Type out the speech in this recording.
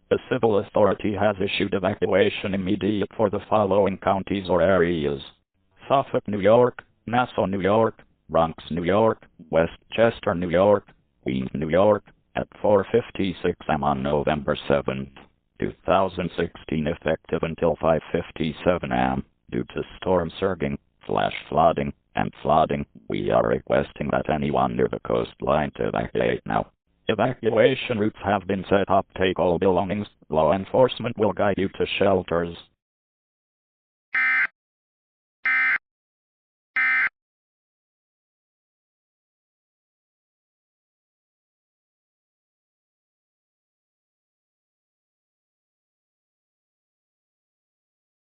The civil authority has issued evacuation immediate for the following counties or areas: Suffolk, New York; Nassau, New York; Bronx, New York; Westchester, New York; Queens, New York, at 4:56 am on November 7, 2016, effective until 5:57 am. Due to storm surging, flash flooding, and flooding, we are requesting that anyone near the coastline to evacuate now. Evacuation routes have been set up. Take all belongings. Law enforcement will guide you to shelters.